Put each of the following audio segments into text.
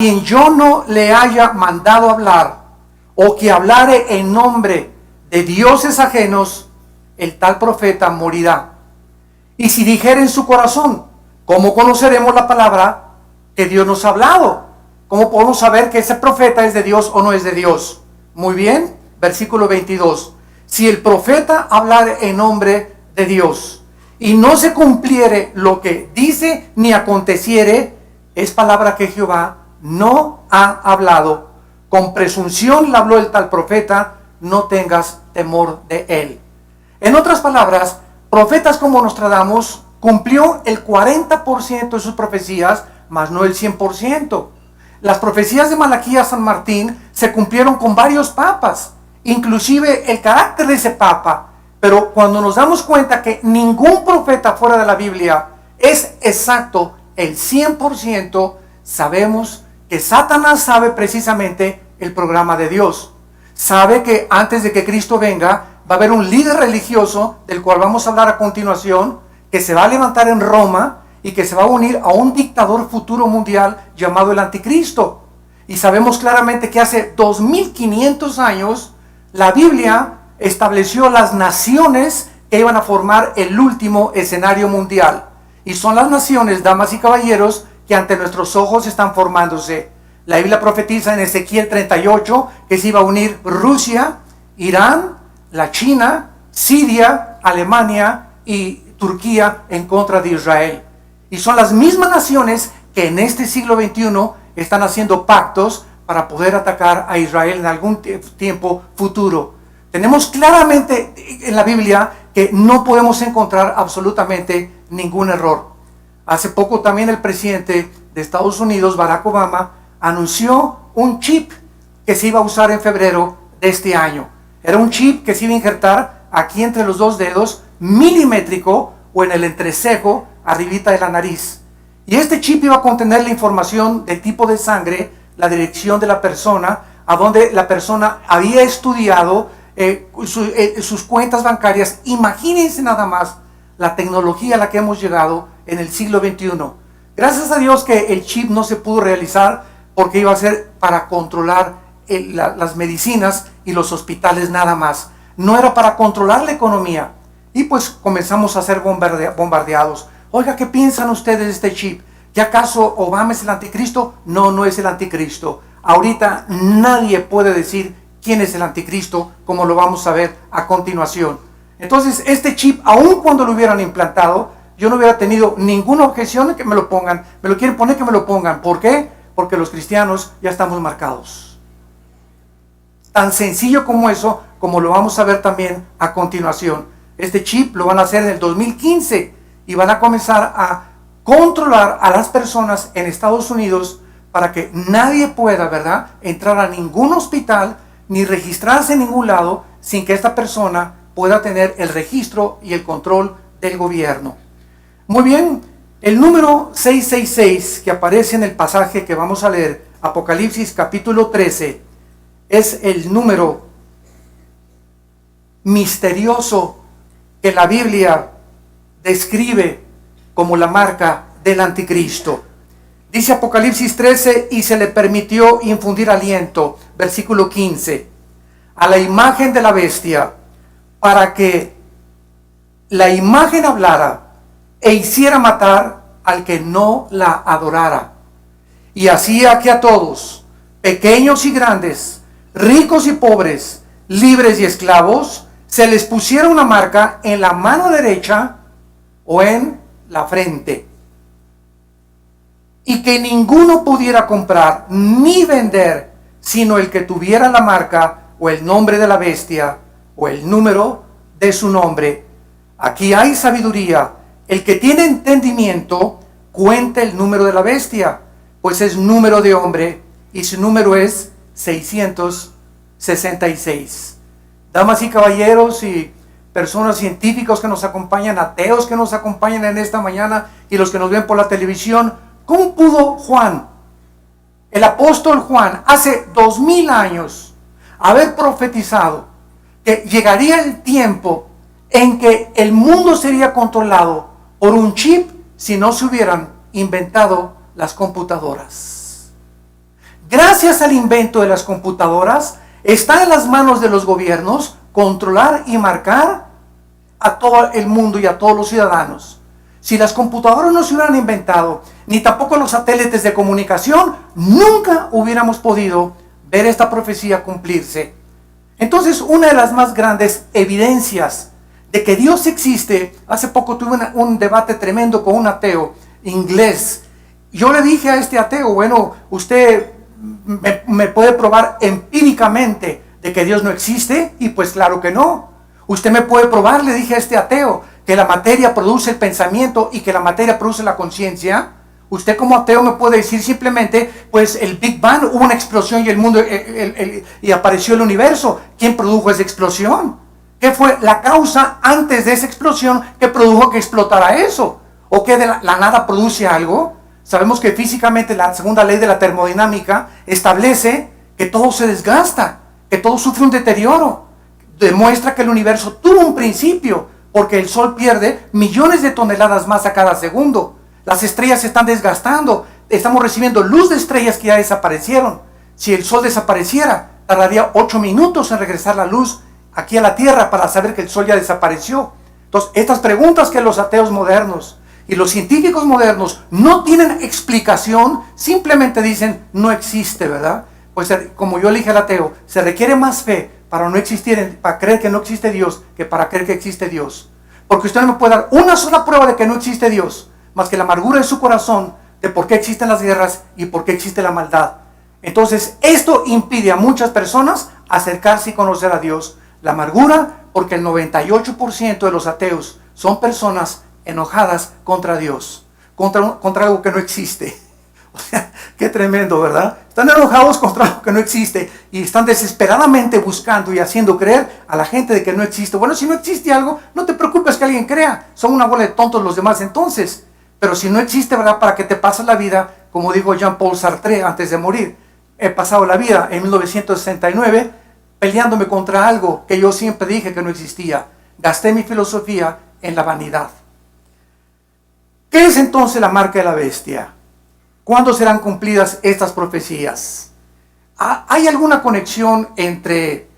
quien yo no le haya mandado hablar, o que hablare en nombre de dioses ajenos, el tal profeta morirá. Y si dijere en su corazón, ¿cómo conoceremos la palabra que Dios nos ha hablado? ¿Cómo podemos saber que ese profeta es de Dios o no es de Dios? Muy bien, versículo 22. Si el profeta hablare en nombre de Dios y no se cumpliere lo que dice ni aconteciere, es palabra que Jehová no ha hablado. Con presunción le habló el tal profeta, no tengas temor de él. En otras palabras, profetas como Nostradamus cumplió el 40% de sus profecías, mas no el 100%. Las profecías de Malaquías San Martín se cumplieron con varios papas, inclusive el carácter de ese papa. Pero cuando nos damos cuenta que ningún profeta fuera de la Biblia es exacto el 100%, sabemos que Satanás sabe precisamente el programa de Dios. Sabe que antes de que Cristo venga, va a haber un líder religioso, del cual vamos a hablar a continuación, que se va a levantar en Roma y que se va a unir a un dictador futuro mundial llamado el Anticristo. Y sabemos claramente que hace 2500 años la Biblia estableció las naciones que iban a formar el último escenario mundial. Y son las naciones, damas y caballeros, que ante nuestros ojos están formándose. La Biblia profetiza en Ezequiel 38 que se iba a unir Rusia, Irán, la China, Siria, Alemania y Turquía en contra de Israel. Y son las mismas naciones que en este siglo XXI están haciendo pactos para poder atacar a Israel en algún tiempo futuro. Tenemos claramente en la Biblia que no podemos encontrar absolutamente ningún error. Hace poco también el presidente de Estados Unidos, Barack Obama, anunció un chip que se iba a usar en febrero de este año. Era un chip que se iba a injertar aquí entre los dos dedos, milimétrico o en el entrecejo, arribita de la nariz. Y este chip iba a contener la información del tipo de sangre, la dirección de la persona, a donde la persona había estudiado, sus cuentas bancarias. Imagínense nada más la tecnología a la que hemos llegado en el siglo XXI. Gracias a Dios que el chip no se pudo realizar, porque iba a ser para controlar las medicinas y los hospitales nada más. No era para controlar la economía. Y pues comenzamos a ser bombardeados. Oiga, ¿qué piensan ustedes de este chip? ¿Que acaso Obama es el anticristo? No, no es el anticristo. Ahorita nadie puede decir quién es el anticristo, como lo vamos a ver a continuación. Entonces, este chip, aun cuando lo hubieran implantado, yo no hubiera tenido ninguna objeción en que me lo pongan. Me lo quieren poner, que me lo pongan. ¿Por qué? Porque los cristianos ya estamos marcados. Tan sencillo como eso, como lo vamos a ver también a continuación. Este chip lo van a hacer en el 2015 y van a comenzar a controlar a las personas en Estados Unidos para que nadie pueda, ¿verdad?, entrar a ningún hospital ni registrarse en ningún lado sin que esta persona pueda tener el registro y el control del gobierno. Muy bien, el número 666 que aparece en el pasaje que vamos a leer, Apocalipsis capítulo 13, es el número misterioso que la Biblia describe como la marca del anticristo. Dice Apocalipsis 13, y se le permitió infundir aliento, versículo 15, a la imagen de la bestia, para que la imagen hablara e hiciera matar al que no la adorara. Y hacía que a todos, pequeños y grandes, ricos y pobres, libres y esclavos, se les pusiera una marca en la mano derecha o en la frente, y que ninguno pudiera comprar ni vender, sino el que tuviera la marca o el nombre de la bestia o el número de su nombre. Aquí hay sabiduría. El que tiene entendimiento, cuente el número de la bestia, pues es número de hombre, y su número es 666. Damas y caballeros y personas científicos que nos acompañan, ateos que nos acompañan en esta mañana y los que nos ven por la televisión, ¿cómo pudo Juan, el apóstol Juan, hace 2000 años, haber profetizado que llegaría el tiempo en que el mundo sería controlado por un chip si no se hubieran inventado las computadoras? gracias al invento de las computadoras, está en las manos de los gobiernos controlar y marcar a todo el mundo y a todos los ciudadanos. Si las computadoras no se hubieran inventado, ni tampoco los satélites de comunicación, nunca hubiéramos podido ver esta profecía cumplirse. Entonces, una de las más grandes evidencias de que Dios existe, hace poco tuve un debate tremendo con un ateo inglés. Yo le dije a este ateo, bueno, usted me puede probar empíricamente de que Dios no existe, y pues claro que no. Usted me puede probar, le dije a este ateo, que la materia produce el pensamiento y que la materia produce la conciencia. Usted como ateo me puede decir simplemente, pues el Big Bang, hubo una explosión y el mundo y apareció el universo. ¿Quién produjo esa explosión? ¿Qué fue la causa antes de esa explosión que produjo que explotara eso? ¿O que de la nada produce algo? Sabemos que físicamente la segunda ley de la termodinámica establece que todo se desgasta, que todo sufre un deterioro. Demuestra que el universo tuvo un principio, porque el Sol pierde millones de toneladas más a cada segundo. Las estrellas se están desgastando, estamos recibiendo luz de estrellas que ya desaparecieron. Si el Sol desapareciera, tardaría 8 minutos en regresar la luz aquí a la Tierra para saber que el Sol ya desapareció. Entonces, estas preguntas que los ateos modernos y los científicos modernos no tienen explicación, simplemente dicen, no existe, ¿verdad? Pues como yo le dije al ateo, se requiere más fe para no existir, para creer que no existe Dios, que para creer que existe Dios. Porque usted no me puede dar una sola prueba de que no existe Dios, más que la amargura de su corazón de por qué existen las guerras y por qué existe la maldad. Entonces, esto impide a muchas personas acercarse y conocer a Dios. La amargura, porque el 98% de los ateos son personas enojadas contra Dios, contra algo que no existe. O sea, qué tremendo, ¿verdad? Están enojados contra algo que no existe y están desesperadamente buscando y haciendo creer a la gente de que no existe. Bueno, si no existe algo, no te preocupes que alguien crea. Son una bola de tontos los demás entonces. Pero si no existe, ¿verdad? ¿Para qué te pasas la vida? Como dijo Jean-Paul Sartre antes de morir. He pasado la vida en 1969 peleándome contra algo que yo siempre dije que no existía. Gasté mi filosofía en la vanidad. ¿Qué es entonces la marca de la bestia? ¿Cuándo serán cumplidas estas profecías? ¿Hay alguna conexión entre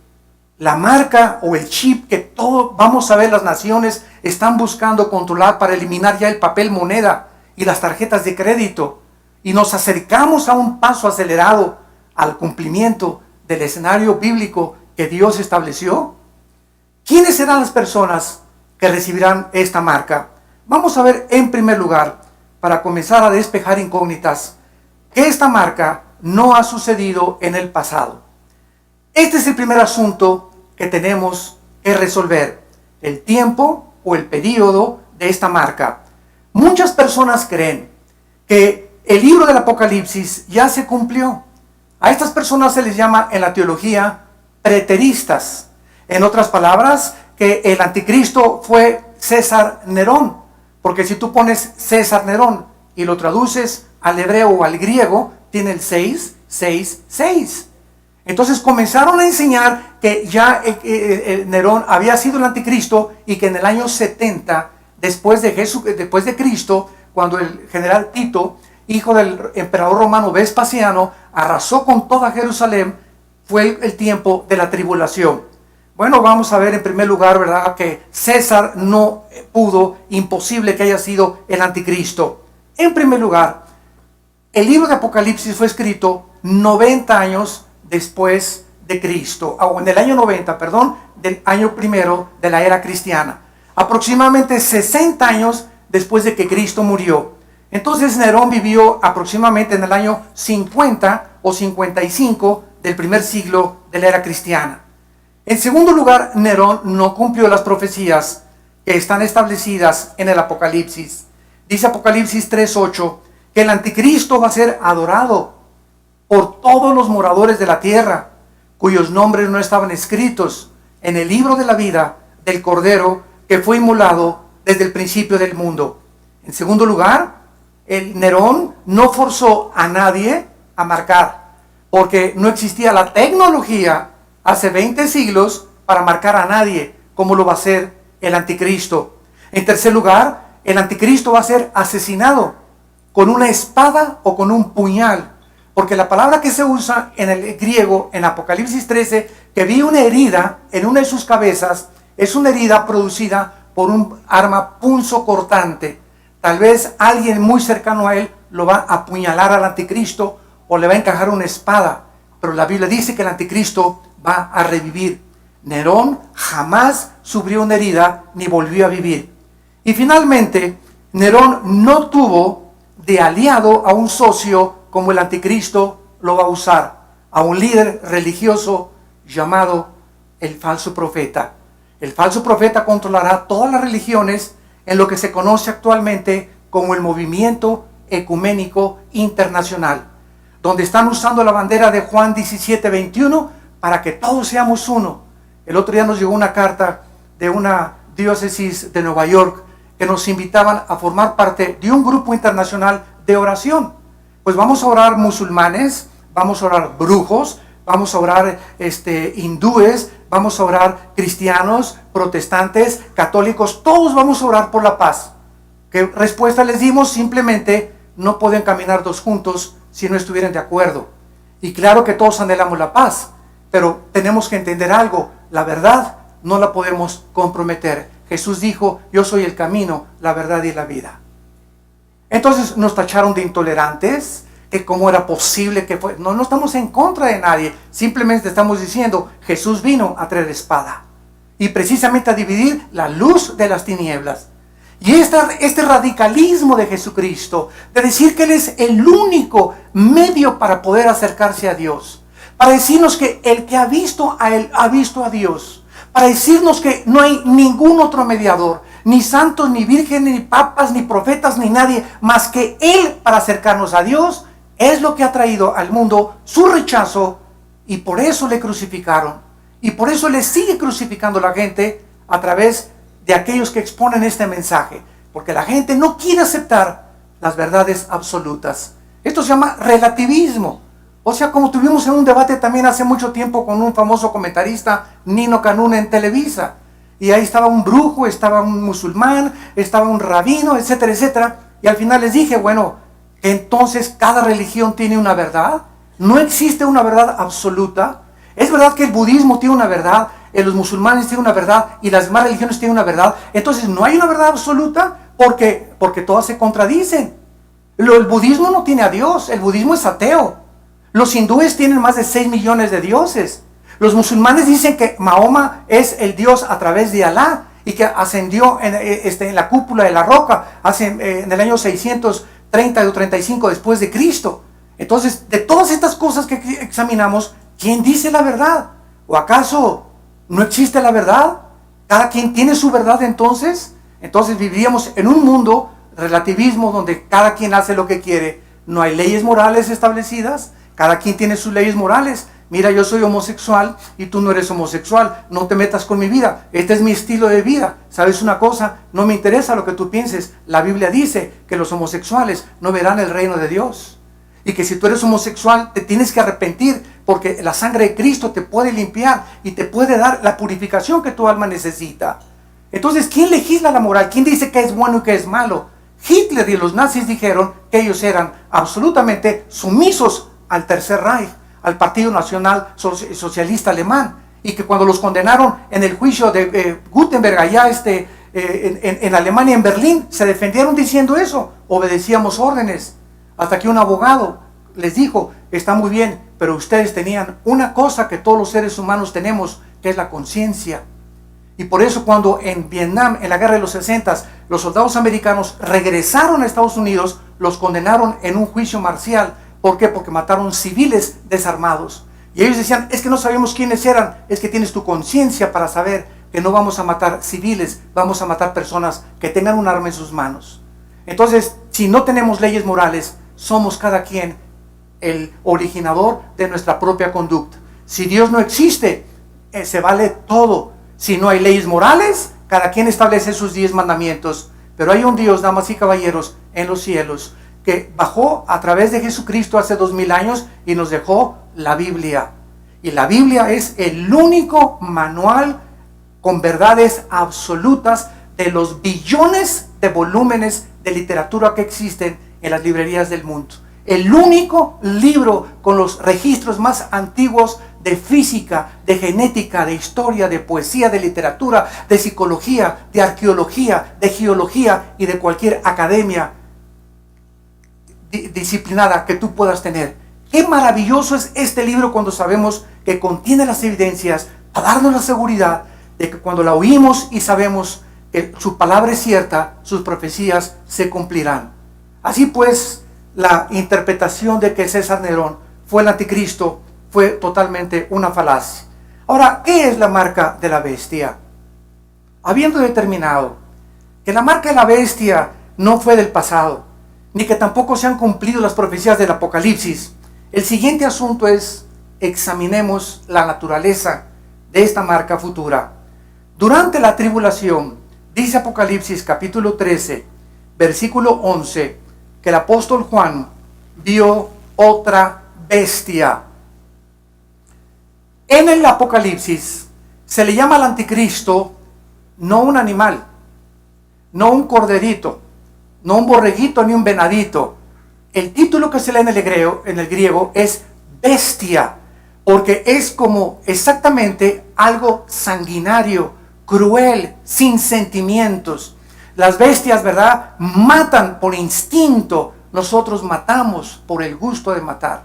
la marca o el chip que todos, vamos a ver, las naciones están buscando controlar para eliminar ya el papel moneda y las tarjetas de crédito? Y nos acercamos a un paso acelerado al cumplimiento del escenario bíblico que Dios estableció. ¿Quiénes serán las personas que recibirán esta marca? Vamos a ver en primer lugar, para comenzar a despejar incógnitas, que esta marca no ha sucedido en el pasado. Este es el primer asunto que tenemos que resolver, el tiempo o el periodo de esta marca. Muchas personas creen que el libro del Apocalipsis ya se cumplió. A estas personas se les llama en la teología preteristas. En otras palabras, que el anticristo fue César Nerón. Porque si tú pones César Nerón y lo traduces al hebreo o al griego, tiene el 666. Entonces comenzaron a enseñar que ya Nerón había sido el anticristo y que en el año 70, después de Cristo, cuando el general Tito, hijo del emperador romano Vespasiano, arrasó con toda Jerusalén, fue el tiempo de la tribulación. Bueno, vamos a ver en primer lugar, ¿verdad?, que César no pudo, imposible que haya sido el anticristo. En primer lugar, el libro de Apocalipsis fue escrito 90 años después de Cristo, o en el año 90, perdón, del año primero de la era cristiana. Aproximadamente 60 años después de que Cristo murió. Entonces Nerón vivió aproximadamente en el año 50 o 55 del primer siglo de la era cristiana. En segundo lugar, Nerón no cumplió las profecías que están establecidas en el Apocalipsis. Dice Apocalipsis 3:8 que el anticristo va a ser adorado por todos los moradores de la tierra, cuyos nombres no estaban escritos en el libro de la vida del Cordero que fue inmolado desde el principio del mundo. En segundo lugar, el Nerón no forzó a nadie a marcar, porque no existía la tecnología hace 20 siglos para marcar a nadie, como lo va a hacer el anticristo. En tercer lugar, el anticristo va a ser asesinado con una espada o con un puñal. Porque la palabra que se usa en el griego, en Apocalipsis 13, que vi una herida en una de sus cabezas, es una herida producida por un arma punzocortante. Tal vez alguien muy cercano a él lo va a apuñalar al anticristo o le va a encajar una espada. Pero la Biblia dice que el anticristo va a revivir. Nerón jamás sufrió una herida ni volvió a vivir. Y finalmente, Nerón no tuvo de aliado a un socio como el anticristo lo va a usar, a un líder religioso llamado el falso profeta. El falso profeta controlará todas las religiones en lo que se conoce actualmente como el movimiento ecuménico internacional, donde están usando la bandera de Juan 17:21 para que todos seamos uno. El otro día nos llegó una carta de una diócesis de Nueva York que nos invitaban a formar parte de un grupo internacional de oración. Pues vamos a orar musulmanes, vamos a orar brujos, vamos a orar hindúes, vamos a orar cristianos, protestantes, católicos, todos vamos a orar por la paz. ¿Qué respuesta les dimos? Simplemente no pueden caminar dos juntos si no estuvieran de acuerdo. Y claro que todos anhelamos la paz, pero tenemos que entender algo, la verdad no la podemos comprometer. Jesús dijo, yo soy el camino, la verdad y la vida. Entonces nos tacharon de intolerantes, que cómo era posible que fue. No estamos en contra de nadie, simplemente estamos diciendo, Jesús vino a traer espada. Y precisamente a dividir la luz de las tinieblas. Y este radicalismo de Jesucristo, de decir que Él es el único medio para poder acercarse a Dios, para decirnos que el que ha visto a Él, ha visto a Dios, para decirnos que no hay ningún otro mediador, ni santos, ni vírgenes, ni papas, ni profetas, ni nadie, más que Él para acercarnos a Dios, es lo que ha traído al mundo su rechazo, y por eso le crucificaron. Y por eso le sigue crucificando la gente a través de aquellos que exponen este mensaje, porque la gente no quiere aceptar las verdades absolutas. Esto se llama relativismo. O sea, como tuvimos en un debate también hace mucho tiempo con un famoso comentarista, Nino Canún, en Televisa, y ahí estaba un brujo, estaba un musulmán, estaba un rabino, etcétera, etcétera, y al final les dije, bueno, entonces cada religión tiene una verdad, no existe una verdad absoluta. Es verdad que el budismo tiene una verdad, los musulmanes tienen una verdad y las demás religiones tienen una verdad. Entonces no hay una verdad absoluta porque todas se contradicen. El budismo no tiene a Dios, el budismo es ateo. Los hindúes tienen más de 6 millones de dioses. Los musulmanes dicen que Mahoma es el Dios a través de Alá y que ascendió en la cúpula de la roca en el año 630 o 35 después de Cristo. Entonces, de todas estas cosas que examinamos, ¿quién dice la verdad? ¿O acaso no existe la verdad? ¿Cada quien tiene su verdad entonces? Entonces viviríamos en un mundo relativismo donde cada quien hace lo que quiere. No hay leyes morales establecidas. Cada quien tiene sus leyes morales. Mira, yo soy homosexual y tú no eres homosexual. No te metas con mi vida. Este es mi estilo de vida. ¿Sabes una cosa? No me interesa lo que tú pienses. La Biblia dice que los homosexuales no verán el reino de Dios. Y que si tú eres homosexual te tienes que arrepentir porque la sangre de Cristo te puede limpiar y te puede dar la purificación que tu alma necesita. Entonces, ¿quién legisla la moral? ¿Quién dice qué es bueno y qué es malo? Hitler y los nazis dijeron que ellos eran absolutamente sumisos al Tercer Reich, al Partido Nacional Socialista Alemán, y que cuando los condenaron en el juicio de Gutenberg allá en Alemania, en Berlín, se defendieron diciendo eso, obedecíamos órdenes. Hasta que un abogado les dijo, está muy bien, pero ustedes tenían una cosa que todos los seres humanos tenemos, que es la conciencia. Y por eso cuando en Vietnam, en la guerra de los 60, los soldados americanos regresaron a Estados Unidos, los condenaron en un juicio marcial. ¿Por qué? Porque mataron civiles desarmados. Y ellos decían, es que no sabemos quiénes eran, es que tienes tu conciencia para saber que no vamos a matar civiles, vamos a matar personas que tengan un arma en sus manos. Entonces, si no tenemos leyes morales, somos cada quien el originador de nuestra propia conducta. Si Dios no existe, se vale todo. Si no hay leyes morales, cada quien establece sus 10 mandamientos. Pero hay un Dios, damas y caballeros, en los cielos, que bajó a través de Jesucristo hace 2000 años y nos dejó la Biblia. Y la Biblia es el único manual con verdades absolutas de los billones de volúmenes de literatura que existen en las librerías del mundo. El único libro con los registros más antiguos de física, de genética, de historia, de poesía, de literatura, de psicología, de arqueología, de geología y de cualquier academia disciplinada que tú puedas tener. Qué maravilloso es este libro cuando sabemos que contiene las evidencias para darnos la seguridad de que cuando la oímos y sabemos que su palabra es cierta, sus profecías se cumplirán. Así pues, la interpretación de que César Nerón fue el anticristo fue totalmente una falacia. Ahora, ¿qué es la marca de la bestia? Habiendo determinado que la marca de la bestia no fue del pasado, ni que tampoco se han cumplido las profecías del Apocalipsis, el siguiente asunto es: examinemos la naturaleza de esta marca futura. Durante la tribulación, dice Apocalipsis capítulo 13, versículo 11, que el apóstol Juan vio otra bestia. En el Apocalipsis se le llama al anticristo no un animal, no un corderito, no un borreguito ni un venadito. El título que se lee en el griego es bestia, porque es como exactamente algo sanguinario, cruel, sin sentimientos. Las bestias, ¿verdad?, matan por instinto. Nosotros matamos por el gusto de matar.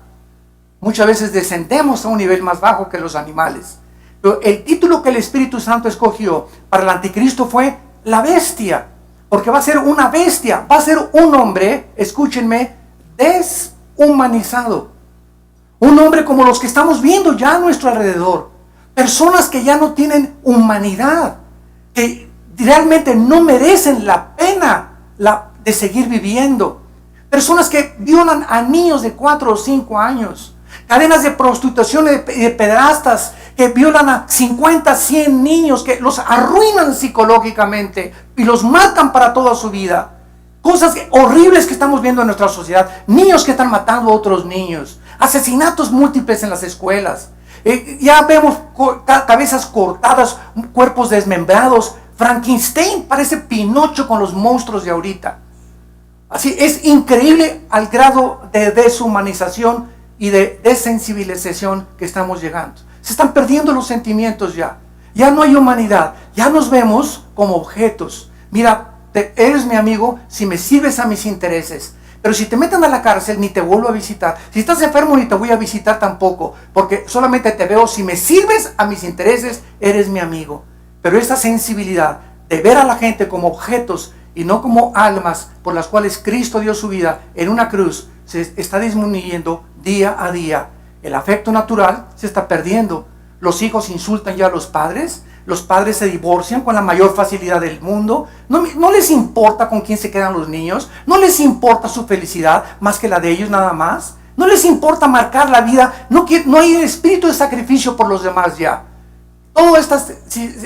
Muchas veces descendemos a un nivel más bajo que los animales. Pero el título que el Espíritu Santo escogió para el anticristo fue la bestia, porque va a ser una bestia, va a ser un hombre, escúchenme, deshumanizado. Un hombre como los que estamos viendo ya a nuestro alrededor. Personas que ya no tienen humanidad, que realmente no merecen la pena de seguir viviendo. Personas que violan a niños de 4 o 5 años. Cadenas de prostitución y de pederastas que violan a 50, 100 niños, que los arruinan psicológicamente y los matan para toda su vida. Cosas horribles que estamos viendo en nuestra sociedad. Niños que están matando a otros niños. Asesinatos múltiples en las escuelas. Ya vemos cabezas cortadas, cuerpos desmembrados. Frankenstein parece Pinocho con los monstruos de ahorita. Así es increíble al grado de deshumanización y de desensibilización que estamos llegando. Se están perdiendo los sentimientos ya. Ya no hay humanidad. Ya nos vemos como objetos. Mira, eres mi amigo si me sirves a mis intereses. Pero si te meten a la cárcel, ni te vuelvo a visitar. Si estás enfermo, ni te voy a visitar tampoco. Porque solamente te veo si me sirves a mis intereses, eres mi amigo. Pero esta sensibilidad de ver a la gente como objetos y no como almas por las cuales Cristo dio su vida en una cruz, se está disminuyendo día a día. El afecto natural se está perdiendo. Los hijos insultan ya a los padres se divorcian con la mayor facilidad del mundo. No les importa con quién se quedan los niños, no les importa su felicidad más que la de ellos nada más. No les importa marcar la vida, no hay espíritu de sacrificio por los demás ya. Todos estos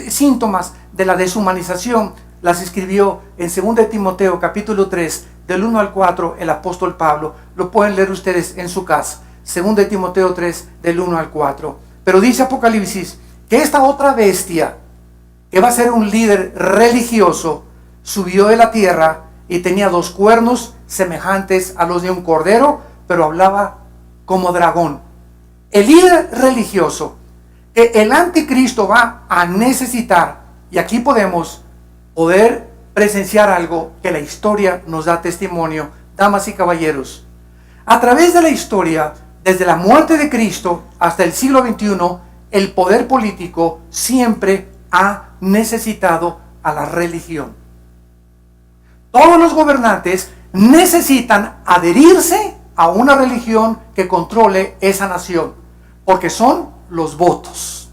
síntomas de la deshumanización las escribió en 2 Timoteo capítulo 3, del 1 al 4, el apóstol Pablo. Lo pueden leer ustedes en su casa. 2 Timoteo 3, del 1 al 4. Pero dice Apocalipsis que esta otra bestia, que va a ser un líder religioso, subió de la tierra y tenía 2 cuernos semejantes a los de un cordero, pero hablaba como dragón. El líder religioso que el anticristo va a necesitar, y aquí podemos poder presenciar algo que la historia nos da testimonio, damas y caballeros. A través de la historia, desde la muerte de Cristo hasta el siglo XXI, el poder político siempre ha necesitado a la religión. Todos los gobernantes necesitan adherirse a una religión que controle esa nación, porque son los votos.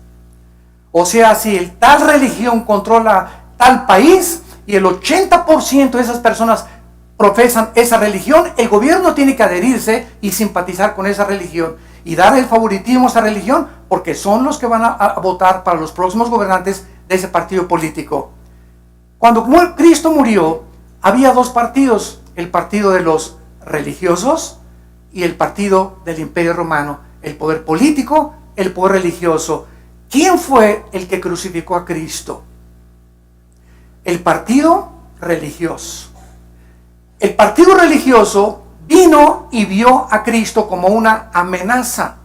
O sea, si tal religión controla tal país y el 80% de esas personas profesan esa religión, el gobierno tiene que adherirse y simpatizar con esa religión y dar el favoritismo a esa religión, porque son los que van a votar para los próximos gobernantes de ese partido político. Cuando Cristo murió, había 2 partidos, el partido de los religiosos y el partido del Imperio Romano, el poder político, el poder religioso. ¿Quién fue el que crucificó a Cristo? El partido religioso. El partido religioso vino y vio a Cristo como una amenaza.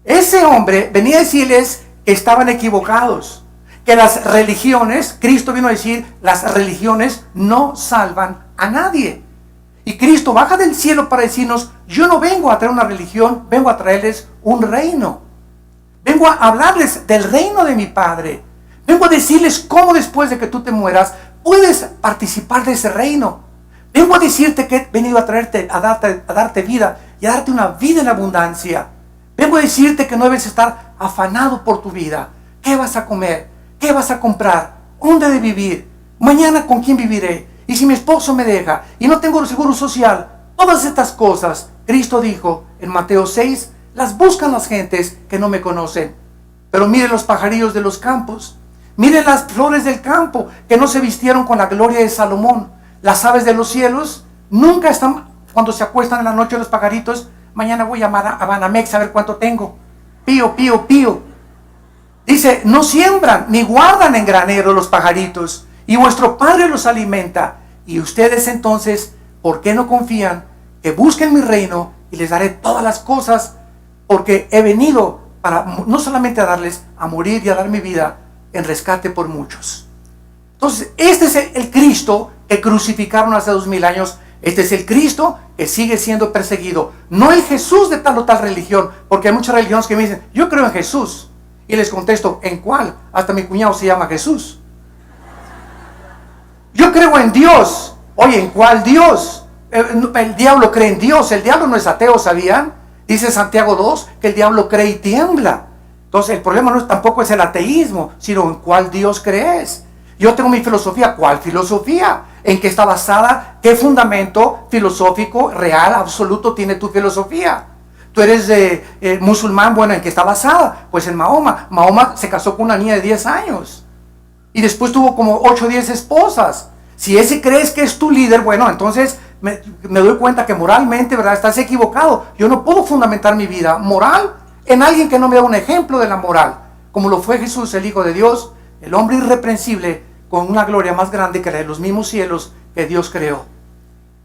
Ese hombre venía a decirles que estaban equivocados, que las religiones, Cristo vino a decir, las religiones no salvan a nadie. Y Cristo baja del cielo para decirnos, yo no vengo a traer una religión, vengo a traerles un reino. Vengo a hablarles del reino de mi Padre. Vengo a decirles cómo después de que tú te mueras, puedes participar de ese reino. Vengo a decirte que he venido a traerte, a darte vida y a darte una vida en abundancia. Vengo a decirte que no debes estar afanado por tu vida. ¿Qué vas a comer? ¿Qué vas a comprar? ¿Dónde de vivir? Mañana con quién viviré. Y si mi esposo me deja y no tengo seguro social. Todas estas cosas, Cristo dijo en Mateo 6, las buscan las gentes que no me conocen. Pero miren los pajarillos de los campos. Miren las flores del campo que no se vistieron con la gloria de Salomón. Las aves de los cielos nunca están, cuando se acuestan en la noche los pajaritos, mañana voy a llamar a Banamex a ver cuánto tengo. Pío, pío, pío. Dice, no siembran ni guardan en granero los pajaritos, y vuestro Padre los alimenta. Y ustedes entonces, ¿por qué no confían? Que busquen mi reino y les daré todas las cosas, porque he venido para no solamente a darles, a morir y a dar mi vida en rescate por muchos. Entonces, este es el Cristo que crucificaron hace 2000 años. Este es el Cristo que sigue siendo perseguido. No el Jesús de tal o tal religión, porque hay muchas religiones que me dicen, yo creo en Jesús. Y les contesto, ¿en cuál? Hasta mi cuñado se llama Jesús. Yo creo en Dios. Oye, ¿en cuál Dios? El diablo cree en Dios. El diablo no es ateo, ¿sabían? Dice Santiago 2 que el diablo cree y tiembla. Entonces el problema no tampoco es el ateísmo, sino en cuál Dios crees. Yo tengo mi filosofía. ¿Cuál filosofía? ¿En qué está basada? ¿Qué fundamento filosófico, real, absoluto tiene tu filosofía? Tú eres musulmán, bueno, ¿en qué está basada? Pues en Mahoma. Mahoma se casó con una niña de 10 años. Y después tuvo como 8 o 10 esposas. Si ese crees que es tu líder, bueno, entonces me doy cuenta que moralmente, ¿verdad? Estás equivocado. Yo no puedo fundamentar mi vida moral en alguien que no me da un ejemplo de la moral. Como lo fue Jesús, el Hijo de Dios, el hombre irreprensible, con una gloria más grande que la de los mismos cielos que Dios creó.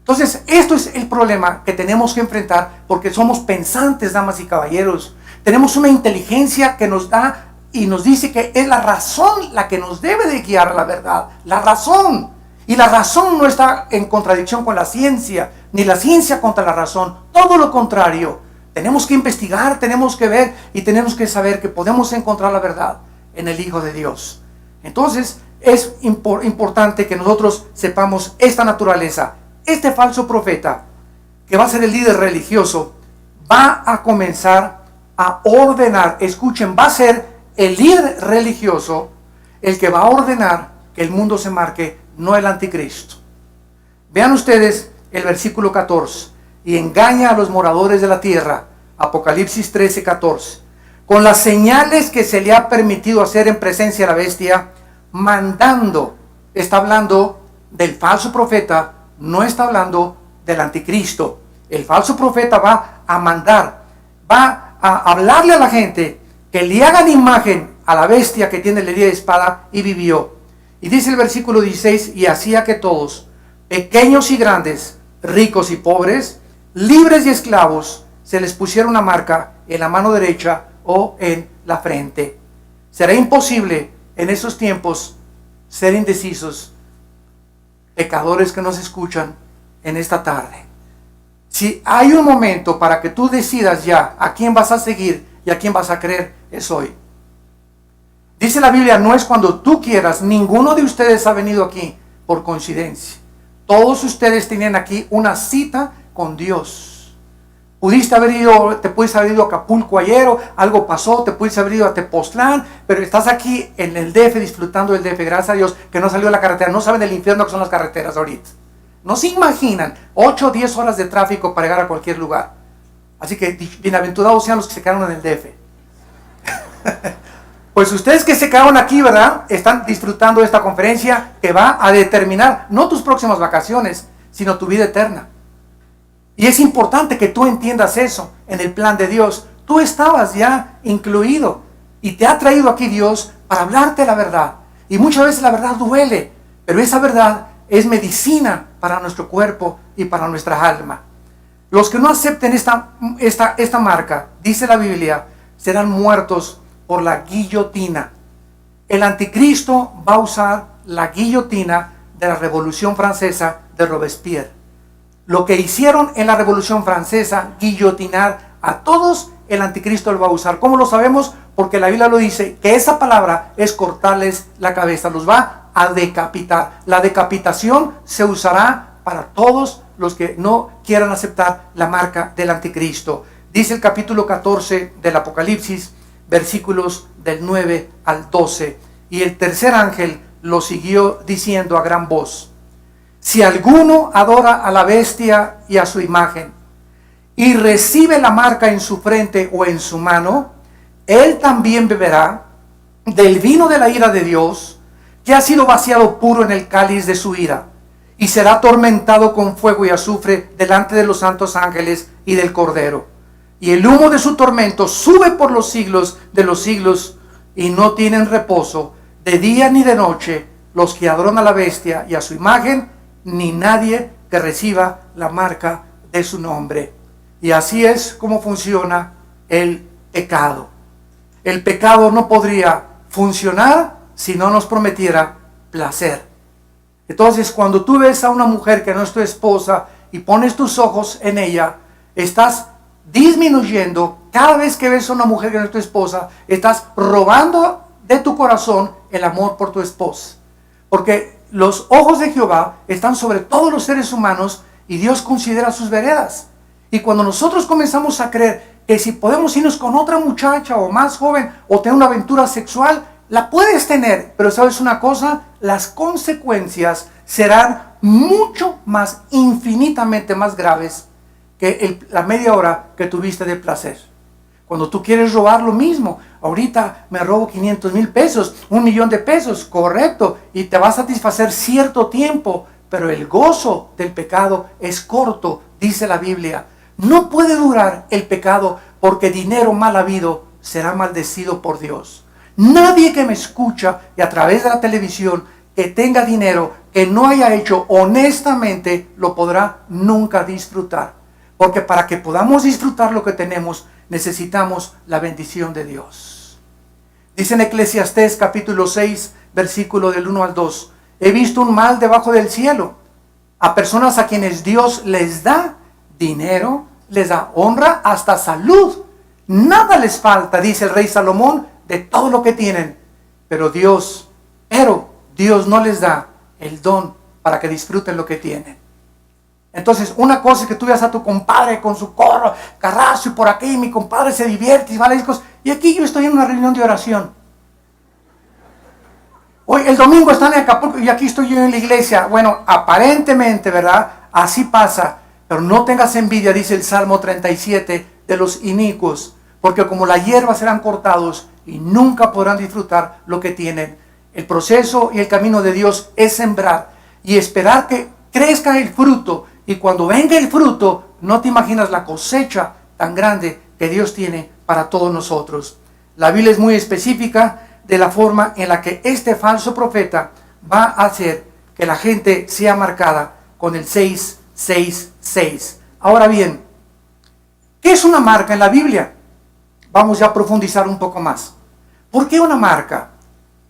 Entonces, esto es el problema que tenemos que enfrentar, porque somos pensantes, damas y caballeros. Tenemos una inteligencia que nos da y nos dice que es la razón la que nos debe de guiar a la verdad. La razón. Y la razón no está en contradicción con la ciencia, ni la ciencia contra la razón. Todo lo contrario. Tenemos que investigar, tenemos que ver y tenemos que saber que podemos encontrar la verdad en el Hijo de Dios. Entonces, es importante que nosotros sepamos esta naturaleza. Este falso profeta, que va a ser el líder religioso, va a comenzar a ordenar, escuchen, va a ser el líder religioso el que va a ordenar que el mundo se marque, no el anticristo. Vean ustedes el versículo 14. Y engaña a los moradores de la tierra, Apocalipsis 13, 14, con las señales que se le ha permitido hacer en presencia de la bestia, mandando. Está hablando del falso profeta, no está hablando del anticristo. El falso profeta va a mandar, va a hablarle a la gente que le hagan imagen a la bestia que tiene la herida de espada y vivió. Y dice el versículo 16, y hacía que todos, pequeños y grandes, ricos y pobres, libres y esclavos, se les pusiera una marca en la mano derecha o en la frente. Será imposible en esos tiempos ser indecisos, pecadores que nos escuchan en esta tarde. Si hay un momento para que tú decidas ya a quién vas a seguir y a quién vas a creer, es hoy. Dice la Biblia, no es cuando tú quieras. Ninguno de ustedes ha venido aquí por coincidencia. Todos ustedes tenían aquí una cita con Dios. Te pudiste haber ido a Acapulco ayer, o algo pasó, te pudiste haber ido a Tepoztlán, pero estás aquí en el DF disfrutando del DF. Gracias a Dios que no salió la carretera. No saben del infierno que son las carreteras ahorita. No se imaginan 8 o 10 horas de tráfico para llegar a cualquier lugar. Así que bienaventurados sean los que se quedaron en el DF. Pues ustedes que se quedaron aquí, ¿verdad? Están disfrutando de esta conferencia que va a determinar no tus próximas vacaciones, sino tu vida eterna. Y es importante que tú entiendas eso en el plan de Dios. Tú estabas ya incluido y te ha traído aquí Dios para hablarte la verdad. Y muchas veces la verdad duele, pero esa verdad es medicina para nuestro cuerpo y para nuestra alma. Los que no acepten esta marca, dice la Biblia, serán muertos por la guillotina. El anticristo va a usar la guillotina de la Revolución Francesa de Robespierre. Lo que hicieron en la Revolución Francesa, guillotinar a todos, el anticristo lo va a usar. ¿Cómo lo sabemos? Porque la Biblia lo dice, que esa palabra es cortarles la cabeza, los va a decapitar. La decapitación se usará para todos los que no quieran aceptar la marca del anticristo. Dice el capítulo 14 del Apocalipsis, versículos del 9 al 12. Y el tercer ángel lo siguió diciendo a gran voz: si alguno adora a la bestia y a su imagen, y recibe la marca en su frente o en su mano, él también beberá del vino de la ira de Dios, que ha sido vaciado puro en el cáliz de su ira, y será atormentado con fuego y azufre delante de los santos ángeles y del Cordero. Y el humo de su tormento sube por los siglos de los siglos, y no tienen reposo de día ni de noche los que adoran a la bestia y a su imagen, ni nadie que reciba la marca de su nombre. Y así es como funciona el pecado. El pecado no podría funcionar si no nos prometiera placer. Entonces, cuando tú ves a una mujer que no es tu esposa y pones tus ojos en ella, estás disminuyendo. Cada vez que ves a una mujer que no es tu esposa, estás robando de tu corazón el amor por tu esposa. Porque los ojos de Jehová están sobre todos los seres humanos y Dios considera sus veredas. Y cuando nosotros comenzamos a creer que si podemos irnos con otra muchacha o más joven o tener una aventura sexual, la puedes tener, pero ¿sabes una cosa? Las consecuencias serán mucho más, infinitamente más graves que la media hora que tuviste de placer. Cuando tú quieres robar, lo mismo. Ahorita me robo 500,000 pesos, 1,000,000 de pesos, correcto, y te va a satisfacer cierto tiempo, pero el gozo del pecado es corto, dice la Biblia. No puede durar el pecado, porque dinero mal habido será maldecido por Dios. Nadie que me escucha y a través de la televisión que tenga dinero que no haya hecho honestamente lo podrá nunca disfrutar. Porque para que podamos disfrutar lo que tenemos, necesitamos la bendición de Dios. Dice en Eclesiastés capítulo 6, versículo del 1 al 2. He visto un mal debajo del cielo, a personas a quienes Dios les da dinero, les da honra, hasta salud. Nada les falta, dice el rey Salomón, de todo lo que tienen. Pero Dios no les da el don para que disfruten lo que tienen. Entonces, una cosa es que tú veas a tu compadre con su carrazo y por aquí mi compadre se divierte y va a las discos, y aquí yo estoy en una reunión de oración. Hoy, el domingo están en Acapulco y aquí estoy yo en la iglesia. Bueno, aparentemente, ¿verdad? Así pasa. Pero no tengas envidia, dice el Salmo 37, de los inicuos, porque como la hierba serán cortados y nunca podrán disfrutar lo que tienen. El proceso y el camino de Dios es sembrar y esperar que crezca el fruto. Y cuando venga el fruto, no te imaginas la cosecha tan grande que Dios tiene para todos nosotros. La Biblia es muy específica de la forma en la que este falso profeta va a hacer que la gente sea marcada con el 666. Ahora bien, ¿qué es una marca en la Biblia? Vamos ya a profundizar un poco más. ¿Por qué una marca?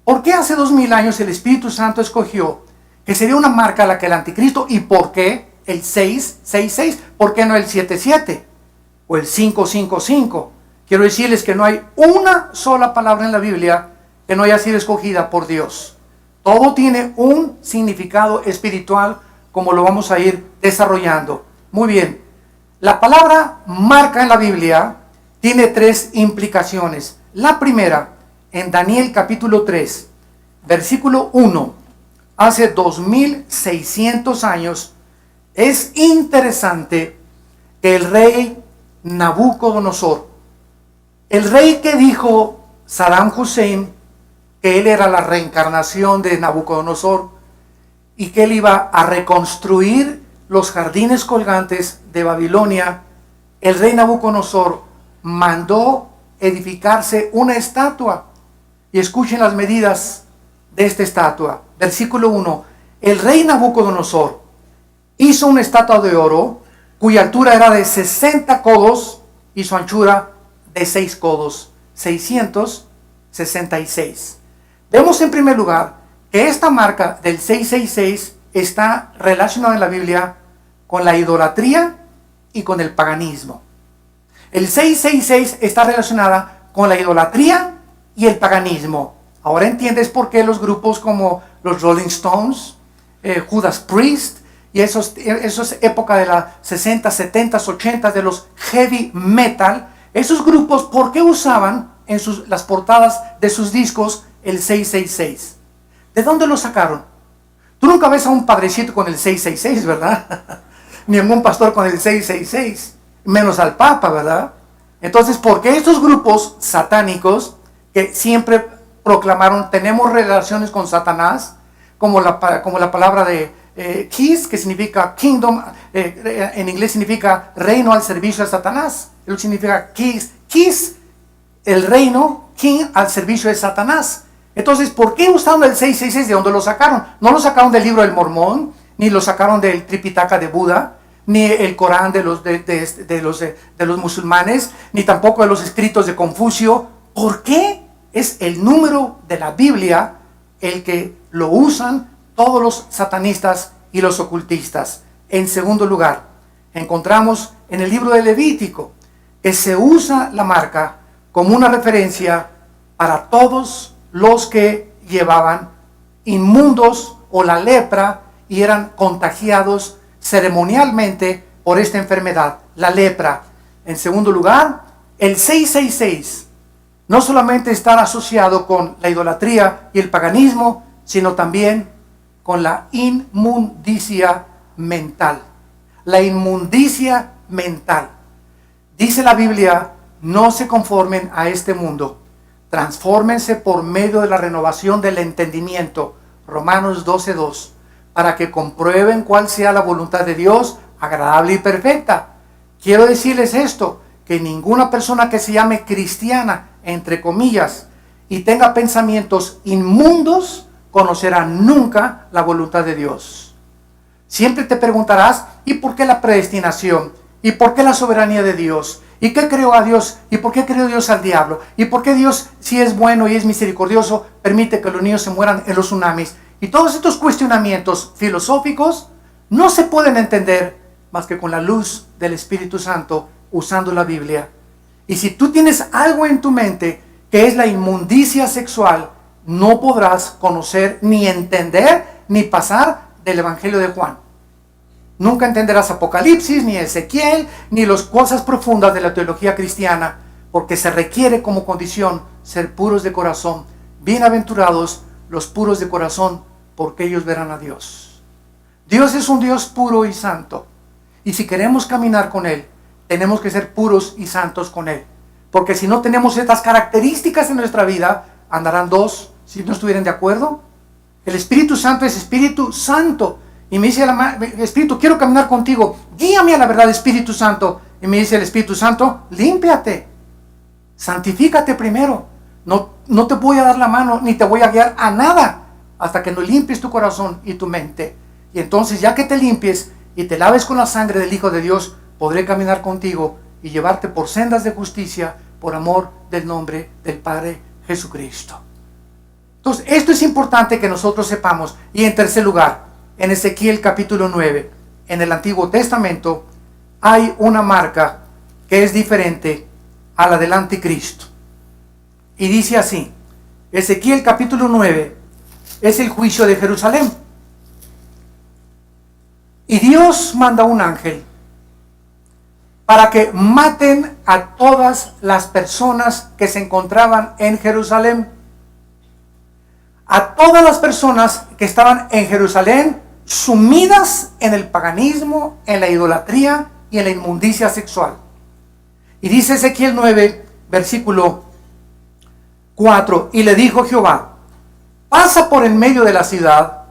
¿Por qué hace 2000 años el Espíritu Santo escogió que sería una marca a la que el anticristo? ¿Y por qué el 666? ¿Por qué no el 77? O el 555. Quiero decirles que no hay una sola palabra en la Biblia que no haya sido escogida por Dios. Todo tiene un significado espiritual, como lo vamos a ir desarrollando. Muy bien. La palabra marca en la Biblia tiene 3 implicaciones. La primera, en Daniel capítulo 3, versículo 1, hace 2600 años, es interesante que el rey Nabucodonosor, el rey que dijo Saddam Hussein que él era la reencarnación de Nabucodonosor y que él iba a reconstruir los jardines colgantes de Babilonia, el rey Nabucodonosor mandó edificarse una estatua. Y escuchen las medidas de esta estatua. Versículo 1. El rey Nabucodonosor hizo una estatua de oro cuya altura era de 60 codos y su anchura de 6 codos, 666. Vemos en primer lugar que esta marca del 666 está relacionada en la Biblia con la idolatría y con el paganismo. El 666 está relacionada con la idolatría y el paganismo. Ahora entiendes por qué los grupos como los Rolling Stones, Judas Priest, y esos época de las 60, 70, 80 de los heavy metal, esos grupos, ¿por qué usaban en las portadas de sus discos el 666? ¿De dónde lo sacaron? Tú nunca ves a un padrecito con el 666, ¿verdad? Ni a un pastor con el 666, menos al Papa, ¿verdad? Entonces, ¿por qué estos grupos satánicos que siempre proclamaron tenemos relaciones con Satanás, como la palabra de Kiss, que significa kingdom, en inglés significa reino al servicio de Satanás, lo significa Kiss, el reino, king al servicio de Satanás. Entonces, ¿por qué usaron el 666? ¿De dónde lo sacaron? No lo sacaron del libro del Mormón, ni lo sacaron del Tripitaka de Buda, ni el Corán de los musulmanes, ni tampoco de los escritos de Confucio. ¿Por qué? Es el número de la Biblia el que lo usan todos los satanistas y los ocultistas. En segundo lugar, encontramos en el libro de Levítico que se usa la marca como una referencia para todos los que llevaban inmundos o la lepra y eran contagiados ceremonialmente por esta enfermedad, la lepra. En segundo lugar, el 666 no solamente está asociado con la idolatría y el paganismo, sino también con la inmundicia mental. La inmundicia mental. Dice la Biblia, no se conformen a este mundo, transfórmense por medio de la renovación del entendimiento, Romanos 12:2, para que comprueben cuál sea la voluntad de Dios, agradable y perfecta. Quiero decirles esto, que ninguna persona que se llame cristiana, entre comillas, y tenga pensamientos inmundos, conocerá nunca la voluntad de Dios. Siempre te preguntarás, ¿y por qué la predestinación? ¿Y por qué la soberanía de Dios? ¿Y qué creó a Dios? ¿Y por qué creó Dios al diablo? ¿Y por qué Dios, si es bueno y es misericordioso, permite que los niños se mueran en los tsunamis? Y todos estos cuestionamientos filosóficos no se pueden entender más que con la luz del Espíritu Santo, usando la Biblia. Y si tú tienes algo en tu mente que es la inmundicia sexual, no podrás conocer, ni entender, ni pasar del Evangelio de Juan. Nunca entenderás Apocalipsis, ni Ezequiel, ni las cosas profundas de la teología cristiana, porque se requiere como condición ser puros de corazón. Bienaventurados los puros de corazón, porque ellos verán a Dios. Dios es un Dios puro y santo. Y si queremos caminar con Él, tenemos que ser puros y santos con Él. Porque si no tenemos estas características en nuestra vida, andarán dos si no estuvieran de acuerdo. El Espíritu Santo es Espíritu Santo. Y me dice el Espíritu, quiero caminar contigo. Guíame a la verdad, Espíritu Santo. Y me dice el Espíritu Santo, límpiate. Santifícate primero. No te voy a dar la mano, ni te voy a guiar a nada, hasta que no limpies tu corazón y tu mente. Y entonces, ya que te limpies y te laves con la sangre del Hijo de Dios, podré caminar contigo y llevarte por sendas de justicia, por amor del nombre del Padre Jesucristo. Entonces, esto es importante que nosotros sepamos. Y en tercer lugar, en Ezequiel capítulo 9, en el Antiguo Testamento, hay una marca que es diferente a la del anticristo. Y dice así, Ezequiel capítulo 9 es el juicio de Jerusalén. Y Dios manda un ángel para que maten a todas las personas que se encontraban en Jerusalén. A todas las personas que estaban en Jerusalén sumidas en el paganismo, en la idolatría y en la inmundicia sexual. Y dice Ezequiel 9, versículo 4, y le dijo Jehová, pasa por en medio de la ciudad,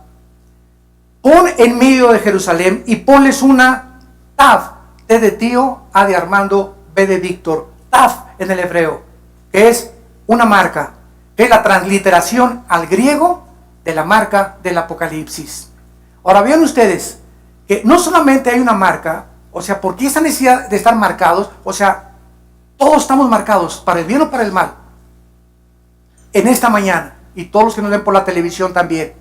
pon en medio de Jerusalén y ponles una Tav, T de tío, A de Armando, B de Víctor, Tav en el hebreo, que es una marca, que es la transliteración al griego de la marca del Apocalipsis. Ahora vean ustedes que no solamente hay una marca O sea, ¿por qué esa necesidad de estar marcados? O sea, todos estamos marcados, para el bien o para el mal. En esta mañana, y todos los que nos ven por la televisión también,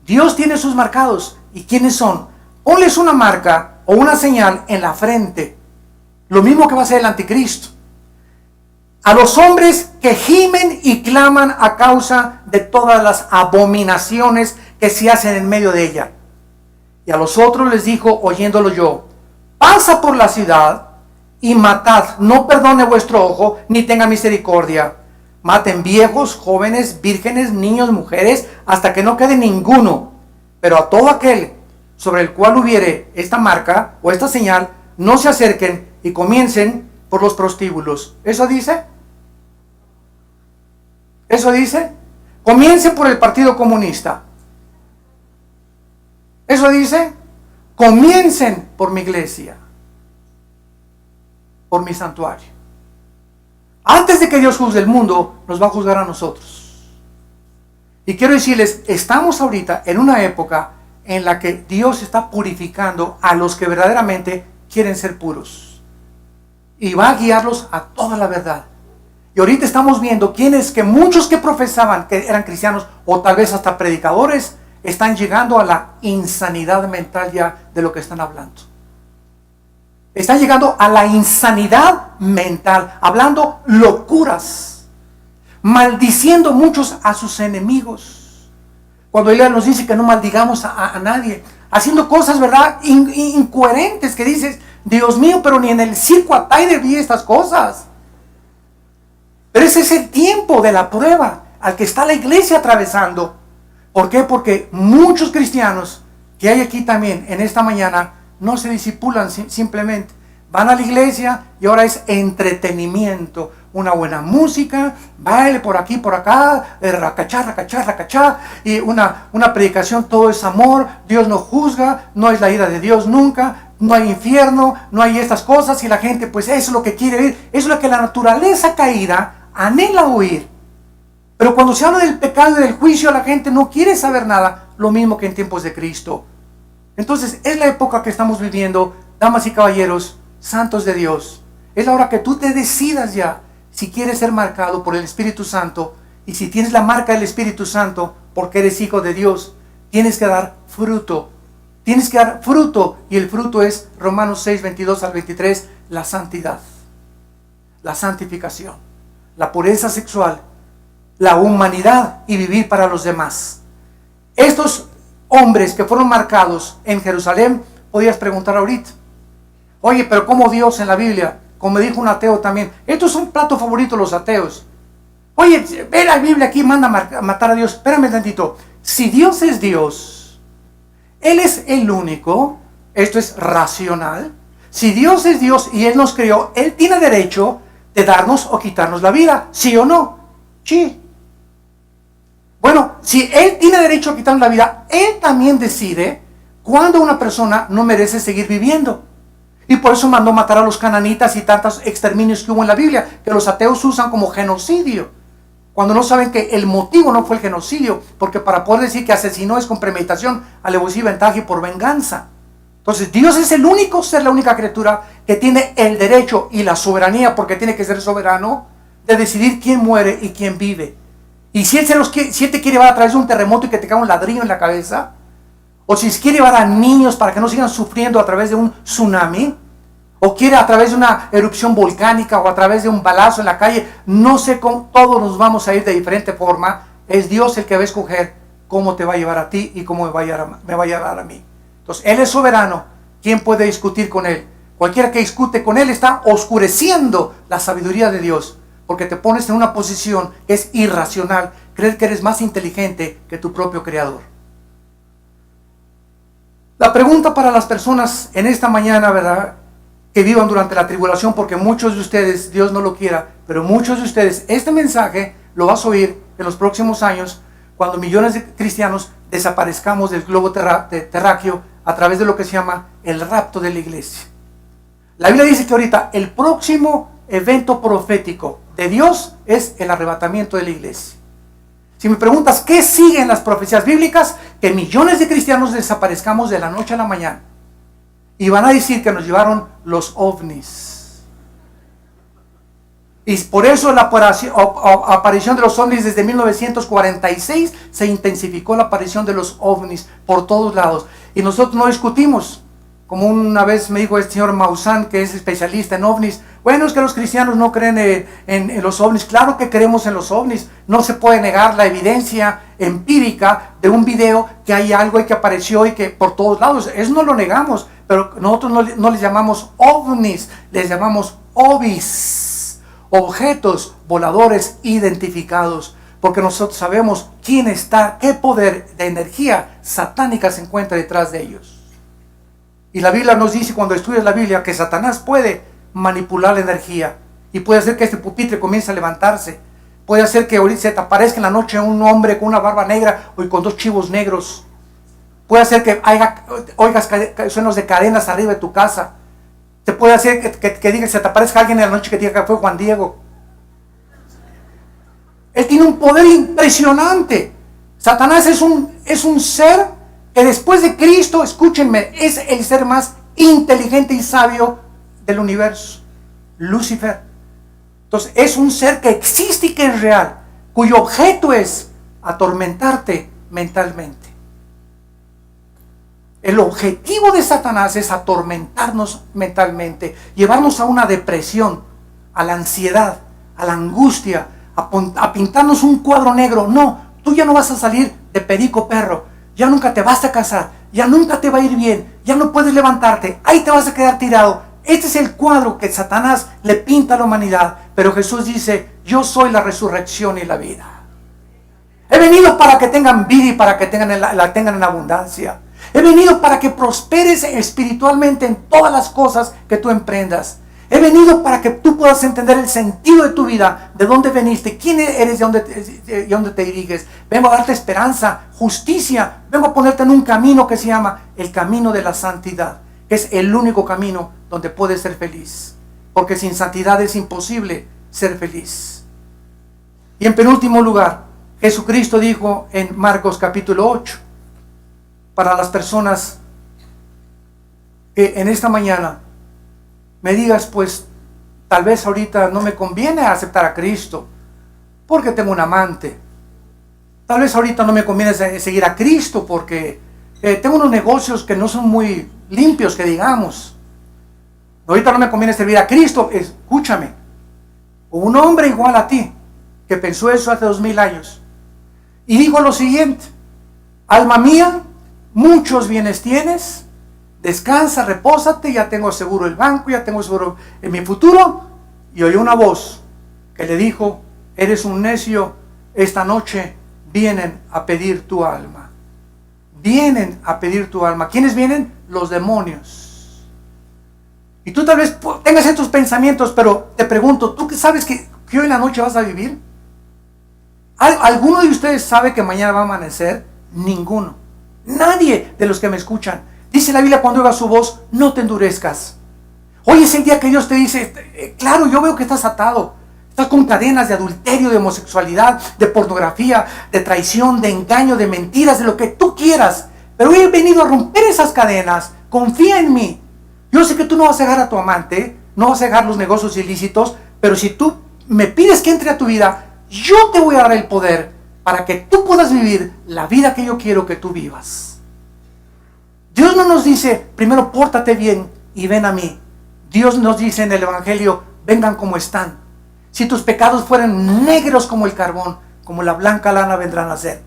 Dios tiene sus marcados. ¿Y quiénes son? Ponles una marca o una señal en la frente. Lo mismo que va a hacer el anticristo. A los hombres que gimen y claman a causa de todas las abominaciones que se hacen en medio de ella. Y a los otros les dijo, oyéndolo yo, pasa por la ciudad y matad, no perdone vuestro ojo, ni tenga misericordia. Maten viejos, jóvenes, vírgenes, niños, mujeres, hasta que no quede ninguno. Pero a todo aquel sobre el cual hubiere esta marca o esta señal, no se acerquen y comiencen por los prostíbulos. ¿Eso dice? ¿Eso dice? Comiencen por el Partido Comunista. ¿Eso dice? Comiencen por mi iglesia, por mi santuario. Antes de que Dios juzgue el mundo, nos va a juzgar a nosotros. Y quiero decirles, estamos ahorita en una época en la que Dios está purificando a los que verdaderamente quieren ser puros. Y va a guiarlos a toda la verdad. Y ahorita estamos viendo quienes que muchos que profesaban que eran cristianos o tal vez hasta predicadores están llegando a la insanidad mental ya de lo que están hablando. Están llegando a la insanidad mental, hablando locuras, maldiciendo muchos a sus enemigos. Cuando Él nos dice que no maldigamos a nadie, haciendo cosas, ¿verdad?, incoherentes, que dices, Dios mío, pero ni en el circo Ataide vi estas cosas. Pero ese es el tiempo de la prueba al que está la iglesia atravesando. ¿Por qué? Porque muchos cristianos que hay aquí también en esta mañana no se disipulan simplemente. Van a la iglesia y ahora es entretenimiento. Una buena música, baile por aquí, por acá, racachá, racachá, racachá. Y una predicación, todo es amor. Dios no juzga, no es la ira de Dios nunca. No hay infierno, no hay estas cosas. Y la gente, pues eso es lo que quiere oír. Eso es lo que la naturaleza caída anhela oír. Pero cuando se habla del pecado y del juicio, la gente no quiere saber nada. Lo mismo que en tiempos de Cristo. Entonces, es la época que estamos viviendo, damas y caballeros, santos de Dios. Es la hora que tú te decidas ya si quieres ser marcado por el Espíritu Santo. Y si tienes la marca del Espíritu Santo, porque eres hijo de Dios, tienes que dar fruto. Tienes que dar fruto. Y el fruto es, Romanos 6, 22 al 23, la santidad. La santificación. La pureza sexual. La humanidad y vivir para los demás. Estos hombres que fueron marcados en Jerusalén, podías preguntar ahorita, oye, pero ¿cómo Dios en la Biblia? Como me dijo un ateo también, esto es un plato favorito de los ateos. Oye, ve la Biblia aquí, manda a matar a Dios. Espérame tantito, si Dios es Dios, Él es el único, esto es racional. Si Dios es Dios y Él nos creó, Él tiene derecho de darnos o quitarnos la vida, ¿sí o no? Sí. Bueno, si Él tiene derecho a quitarnos la vida, Él también decide cuándo una persona no merece seguir viviendo. Y por eso mandó matar a los cananitas y tantos exterminios que hubo en la Biblia, que los ateos usan como genocidio, cuando no saben que el motivo no fue el genocidio, porque para poder decir que asesinó es con premeditación, alevosía y ventaja y por venganza. Entonces Dios es el único ser, la única criatura que tiene el derecho y la soberanía, porque tiene que ser soberano, de decidir quién muere y quién vive. Y si Él te quiere llevar a través de un terremoto y que te caiga un ladrillo en la cabeza, o si quiere llevar a niños para que no sigan sufriendo a través de un tsunami, o quiere a través de una erupción volcánica, o a través de un balazo en la calle, no sé cómo, todos nos vamos a ir de diferente forma. Es Dios el que va a escoger cómo te va a llevar a ti y cómo me va a llevar a mí. Entonces, Él es soberano. ¿Quién puede discutir con Él? Cualquiera que discute con Él está oscureciendo la sabiduría de Dios, porque te pones en una posición que es irracional, creer que eres más inteligente que tu propio Creador. La pregunta para las personas en esta mañana, ¿verdad?, que vivan durante la tribulación, porque muchos de ustedes, Dios no lo quiera, pero muchos de ustedes, este mensaje lo vas a oír en los próximos años, cuando millones de cristianos desaparezcamos del globo terráqueo a través de lo que se llama el rapto de la iglesia. La Biblia dice que ahorita el próximo evento profético de Dios es el arrebatamiento de la iglesia. Si me preguntas qué siguen las profecías bíblicas, que millones de cristianos desaparezcamos de la noche a la mañana. y van a decir que nos llevaron los ovnis. Y por eso la aparición de los ovnis desde 1946 se intensificó la aparición de los ovnis por todos lados. Y nosotros no discutimos. Como una vez me dijo el señor Maussan, que es especialista en ovnis, bueno, es que los cristianos no creen en los ovnis. Claro que creemos en los ovnis. No se puede negar la evidencia empírica de un video que hay algo y que apareció y que por todos lados. Eso no lo negamos, pero nosotros no les llamamos ovnis, les llamamos ovis, objetos voladores identificados. Porque nosotros sabemos quién está, qué poder de energía satánica se encuentra detrás de ellos. Y la Biblia nos dice, cuando estudias la Biblia, que Satanás puede manipular la energía y puede hacer que este pupitre comience a levantarse. Puede hacer que ahorita se te aparezca en la noche un hombre con una barba negra o con dos chivos negros. Puede hacer que oigas suenos de cadenas arriba de tu casa. Te puede hacer que diga, se te aparezca alguien en la noche que diga que fue Juan Diego. Él tiene un poder impresionante. Satanás es un ser que después de Cristo, escúchenme, es el ser más inteligente y sabio del universo. Lucifer. Entonces es un ser que existe y que es real, cuyo objeto es atormentarte mentalmente. El objetivo de Satanás es atormentarnos mentalmente, llevarnos a una depresión, a la ansiedad, a la angustia, a pintarnos un cuadro negro. No, tú ya no vas a salir de perico perro, ya nunca te vas a casar, ya nunca te va a ir bien, ya no puedes levantarte, ahí te vas a quedar tirado. Este es el cuadro que Satanás le pinta a la humanidad, pero Jesús dice, yo soy la resurrección y la vida. He venido para que tengan vida y para que la tengan en abundancia. He venido para que prosperes espiritualmente en todas las cosas que tú emprendas. He venido para que tú puedas entender el sentido de tu vida, de dónde veniste, quién eres y dónde te diriges. Vengo a darte esperanza, justicia. Vengo a ponerte en un camino que se llama el camino de la santidad, que es el único camino donde puedes ser feliz. Porque sin santidad es imposible ser feliz. Y en penúltimo lugar, Jesucristo dijo en Marcos capítulo 8, para las personas que en esta mañana me digas, pues tal vez ahorita no me conviene aceptar a Cristo porque tengo un amante. Tal vez ahorita no me conviene seguir a Cristo porque tengo unos negocios que no son muy limpios, que digamos. Ahorita no me conviene servir a Cristo. Escúchame, un hombre igual a ti que pensó eso hace 2000 años y dijo lo siguiente: alma mía, muchos bienes tienes, descansa, repósate, ya tengo seguro el banco, ya tengo seguro en mi futuro. Y oyó una voz que le dijo, eres un necio, esta noche vienen a pedir tu alma. Vienen a pedir tu alma. ¿Quiénes vienen? Los demonios. Y tú tal vez tengas estos pensamientos, pero te pregunto, ¿tú sabes que hoy en la noche vas a vivir? ¿Alguno de ustedes sabe que mañana va a amanecer? Ninguno. Nadie de los que me escuchan. Dice la Biblia, cuando oigas su voz, no te endurezcas. Hoy es el día que Dios te dice, claro, yo veo que estás atado. Estás con cadenas de adulterio, de homosexualidad, de pornografía, de traición, de engaño, de mentiras, de lo que tú quieras. Pero hoy he venido a romper esas cadenas. Confía en mí. Yo sé que tú no vas a dejar a tu amante, no vas a dejar los negocios ilícitos, pero si tú me pides que entre a tu vida, yo te voy a dar el poder para que tú puedas vivir la vida que yo quiero que tú vivas. Dios no nos dice, primero pórtate bien y ven a mí. Dios nos dice en el Evangelio, vengan como están. Si tus pecados fueran negros como el carbón, como la blanca lana vendrán a ser.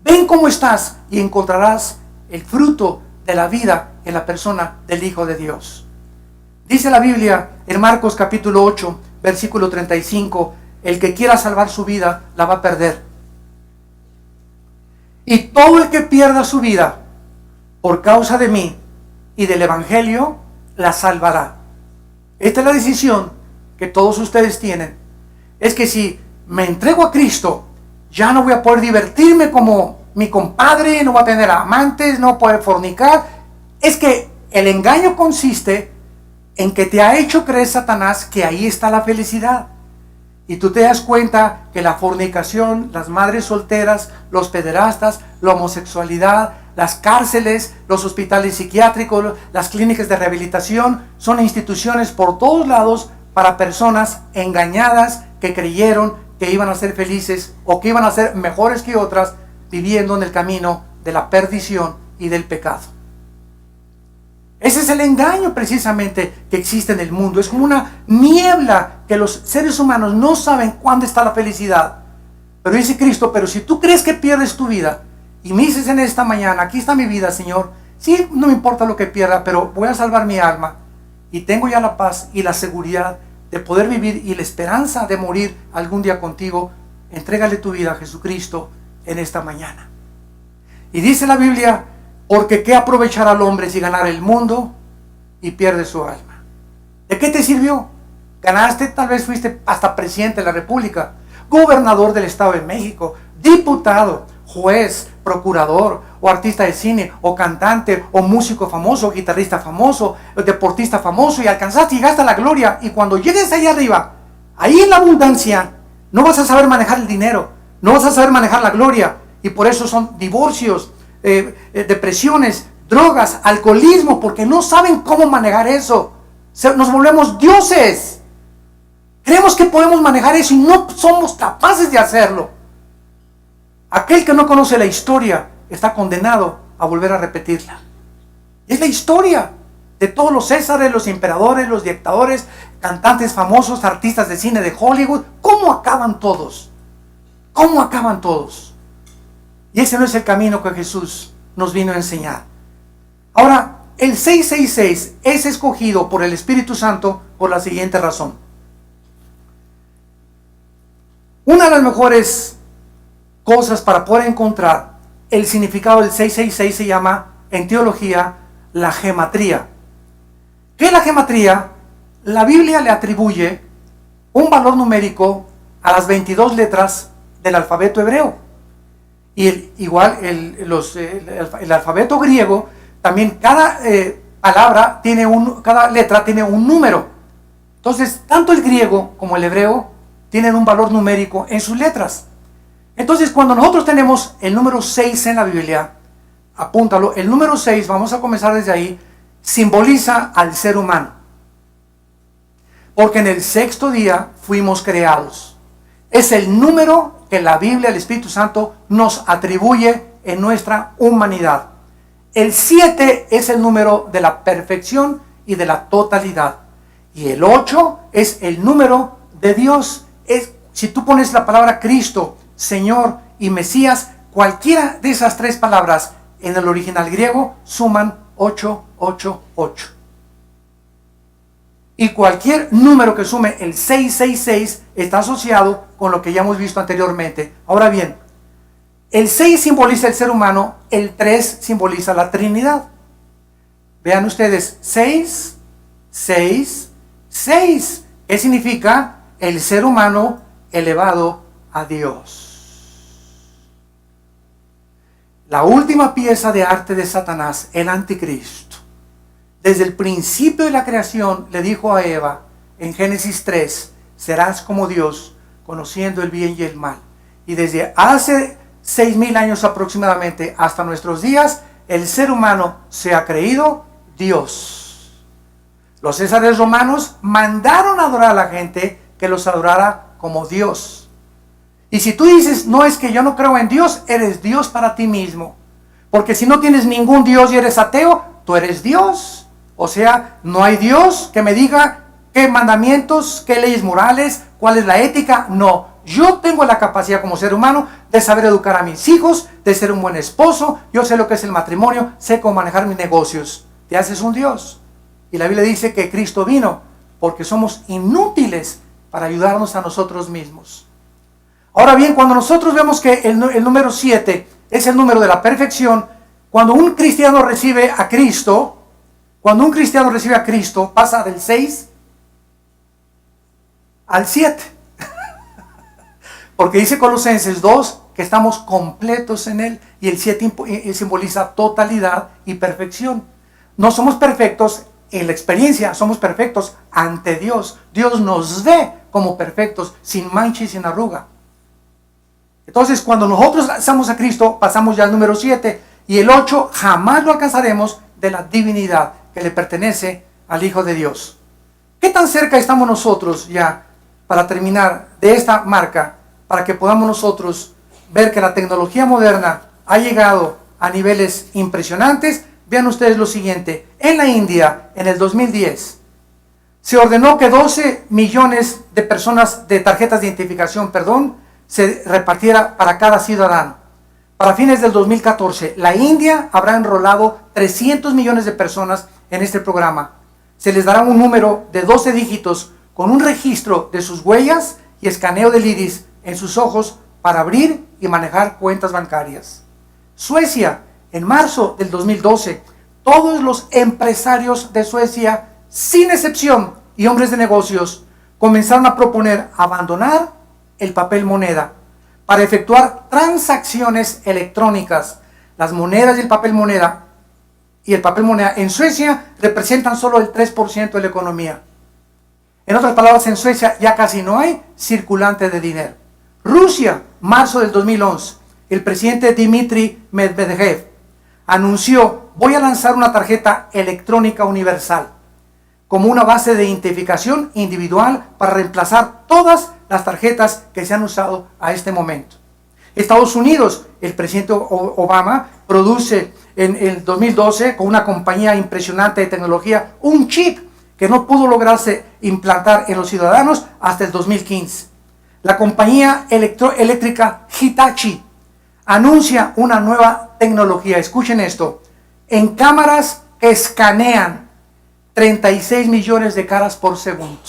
Ven cómo estás y encontrarás el fruto de la vida en la persona del Hijo de Dios. Dice la Biblia en Marcos capítulo 8, versículo 35, el que quiera salvar su vida, la va a perder. Y todo el que pierda su vida por causa de mí y del Evangelio, la salvará. Esta es la decisión que todos ustedes tienen. Es que si me entrego a Cristo, ya no voy a poder divertirme como mi compadre, no voy a tener amantes, no voy a poder fornicar. Es que el engaño consiste en que te ha hecho creer Satanás que ahí está la felicidad. Y tú te das cuenta que la fornicación, las madres solteras, los pederastas, la homosexualidad, las cárceles, los hospitales psiquiátricos, las clínicas de rehabilitación, son instituciones por todos lados para personas engañadas que creyeron que iban a ser felices o que iban a ser mejores que otras, viviendo en el camino de la perdición y del pecado. Ese es el engaño precisamente que existe en el mundo. Es como una niebla que los seres humanos no saben cuándo está la felicidad. Pero dice Cristo, pero si tú crees que pierdes tu vida y me dices en esta mañana, aquí está mi vida, Señor, sí, no me importa lo que pierda, pero voy a salvar mi alma y tengo ya la paz y la seguridad de poder vivir y la esperanza de morir algún día contigo, entrégale tu vida a Jesucristo en esta mañana. Y dice la Biblia, porque ¿qué aprovechará al hombre si ganara el mundo y pierde su alma? ¿De qué te sirvió? Ganaste, tal vez fuiste hasta presidente de la República, gobernador del Estado de México, diputado, juez, procurador, o artista de cine, o cantante, o músico famoso, o guitarrista famoso, o deportista famoso, y alcanzaste y llegaste a la gloria. Y cuando llegues ahí arriba, ahí en la abundancia, no vas a saber manejar el dinero, no vas a saber manejar la gloria, y por eso son divorcios, depresiones, drogas, alcoholismo, porque no saben cómo manejar eso. Nos volvemos dioses. Creemos que podemos manejar eso y no somos capaces de hacerlo. Aquel que no conoce la historia está condenado a volver a repetirla. Es la historia de todos los césares, los emperadores, los dictadores, cantantes famosos, artistas de cine de Hollywood. ¿Cómo acaban todos? ¿Cómo acaban todos? Y ese no es el camino que Jesús nos vino a enseñar. Ahora, el 666 es escogido por el Espíritu Santo por la siguiente razón. Una de las mejores cosas para poder encontrar el significado del 666 se llama, en teología, la gematría. ¿Qué es la gematría? La Biblia le atribuye un valor numérico a las 22 letras del alfabeto hebreo. Y el alfabeto griego, también cada cada letra tiene un número. Entonces, tanto el griego como el hebreo tienen un valor numérico en sus letras. Entonces, cuando nosotros tenemos el número 6 en la Biblia, apúntalo, el número 6, vamos a comenzar desde ahí, simboliza al ser humano. Porque en el sexto día fuimos creados. Es el número que la Biblia, el Espíritu Santo, nos atribuye en nuestra humanidad. El 7 es el número de la perfección y de la totalidad. Y el 8 es el número de Dios. Si tú pones la palabra Cristo, Señor y Mesías, cualquiera de esas tres palabras en el original griego suman 888. Y cualquier número que sume el 666 está asociado con lo que ya hemos visto anteriormente. Ahora bien, el 6 simboliza el ser humano, el 3 simboliza la Trinidad. Vean ustedes, 6, 6, 6. ¿Qué significa? El ser humano elevado a Dios. La última pieza de arte de Satanás, el anticristo. Desde el principio de la creación le dijo a Eva en Génesis 3, serás como Dios, conociendo el bien y el mal. Y desde hace 6,000 años aproximadamente hasta nuestros días, el ser humano se ha creído Dios. Los césares romanos mandaron a adorar a la gente que los adorara como Dios. Y si tú dices, no, es que yo no creo en Dios, eres Dios para ti mismo. Porque si no tienes ningún Dios y eres ateo, tú eres Dios. O sea, no hay Dios que me diga qué mandamientos, qué leyes morales, cuál es la ética. No, yo tengo la capacidad como ser humano de saber educar a mis hijos, de ser un buen esposo. Yo sé lo que es el matrimonio, sé cómo manejar mis negocios. Te haces un Dios. Y la Biblia dice que Cristo vino porque somos inútiles para ayudarnos a nosotros mismos. Ahora bien, cuando nosotros vemos que el número 7 es el número de la perfección, cuando un cristiano recibe a Cristo, pasa del 6 al 7. Porque dice Colosenses 2 que estamos completos en Él, y el 7 simboliza totalidad y perfección. No somos perfectos en la experiencia, somos perfectos ante Dios. Dios nos ve como perfectos, sin mancha y sin arruga. Entonces, cuando nosotros lanzamos a Cristo, pasamos ya al número 7. Y el 8, jamás lo alcanzaremos de la divinidad que le pertenece al Hijo de Dios. ¿Qué tan cerca estamos nosotros ya, para terminar, de esta marca, para que podamos nosotros ver que la tecnología moderna ha llegado a niveles impresionantes? Vean ustedes lo siguiente. En la India, en el 2010, se ordenó que 12 millones de personas de tarjetas de identificación, se repartiera para cada ciudadano. Para fines del 2014, la India habrá enrolado 300 millones de personas en este programa. Se les dará un número de 12 dígitos con un registro de sus huellas y escaneo del iris en sus ojos para abrir y manejar cuentas bancarias. Suecia, en marzo del 2012, todos los empresarios de Suecia, sin excepción, y hombres de negocios, comenzaron a proponer abandonar el papel moneda para efectuar transacciones electrónicas. Las monedas y el papel moneda en Suecia representan solo el 3% de la economía. En otras palabras, en Suecia ya casi no hay circulante de dinero. Rusia, marzo del 2011, el presidente Dmitry Medvedev anunció: voy a lanzar una tarjeta electrónica universal como una base de identificación individual para reemplazar todas las tarjetas que se han usado a este momento. Estados Unidos, el presidente Obama produce en el 2012 con una compañía impresionante de tecnología un chip que no pudo lograrse implantar en los ciudadanos hasta el 2015. La compañía eléctrica Hitachi anuncia una nueva tecnología, escuchen esto, en cámaras que escanean 36 millones de caras por segundo.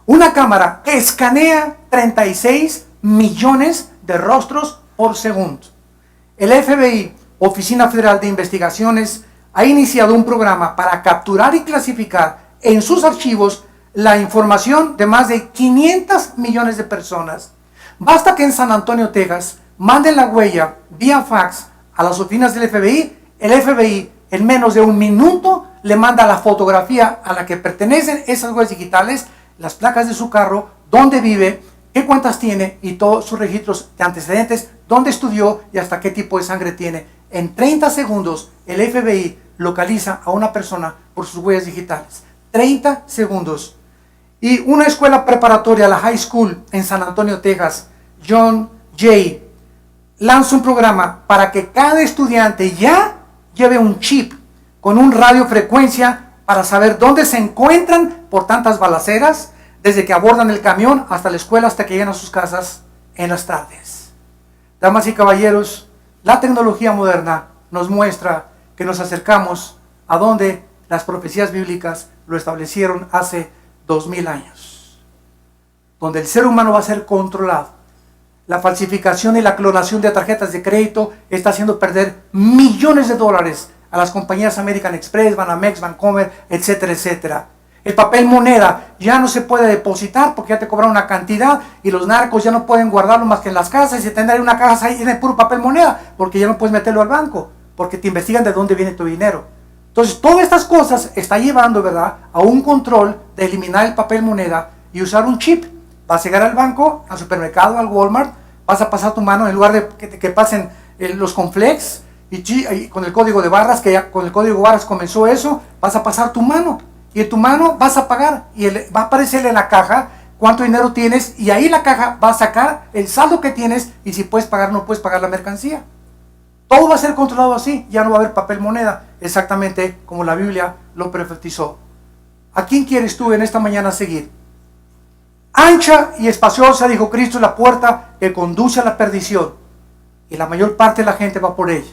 Una cámara que escanea 36 millones de rostros por segundo. El FBI, Oficina Federal de Investigaciones, ha iniciado un programa para capturar y clasificar en sus archivos la información de más de 500 millones de personas. Basta que en San Antonio, Texas, manden la huella vía fax a las oficinas del FBI. El FBI en menos de un minuto le manda la fotografía a la que pertenecen esas huellas digitales, las placas de su carro, dónde vive, qué cuentas tiene y todos sus registros de antecedentes, dónde estudió y hasta qué tipo de sangre tiene. En 30 segundos el FBI localiza a una persona por sus huellas digitales. 30 segundos. Y una escuela preparatoria, la High School en San Antonio, Texas, John Jay, lanza un programa para que cada estudiante ya lleve un chip con un radiofrecuencia para saber dónde se encuentran por tantas balaceras, desde que abordan el camión hasta la escuela, hasta que llegan a sus casas en las tardes. Damas y caballeros, la tecnología moderna nos muestra que nos acercamos a donde las profecías bíblicas lo establecieron hace 2000 años, donde el ser humano va a ser controlado. La falsificación y la clonación de tarjetas de crédito está haciendo perder millones de dólares a las compañías American Express, Banamex, Bancomer, etcétera, etcétera. El papel moneda ya no se puede depositar porque ya te cobran una cantidad y los narcos ya no pueden guardarlo más que en las casas y tendrán una caja ahí de puro papel moneda porque ya no puedes meterlo al banco porque te investigan de dónde viene tu dinero. Entonces, todas estas cosas está llevando, ¿verdad?, a un control de eliminar el papel moneda y usar un chip. Vas a llegar al banco, al supermercado, al Walmart, vas a pasar tu mano en lugar de que pasen los conflex y con el código de barras, que ya con el código de barras comenzó eso, vas a pasar tu mano y en tu mano vas a pagar y va a aparecerle en la caja cuánto dinero tienes y ahí la caja va a sacar el saldo que tienes y si puedes pagar o no puedes pagar la mercancía. Todo va a ser controlado así, ya no va a haber papel moneda, exactamente como la Biblia lo profetizó. ¿A quién quieres tú en esta mañana seguir? Ancha y espaciosa, dijo Cristo, es la puerta que conduce a la perdición, y la mayor parte de la gente va por ella.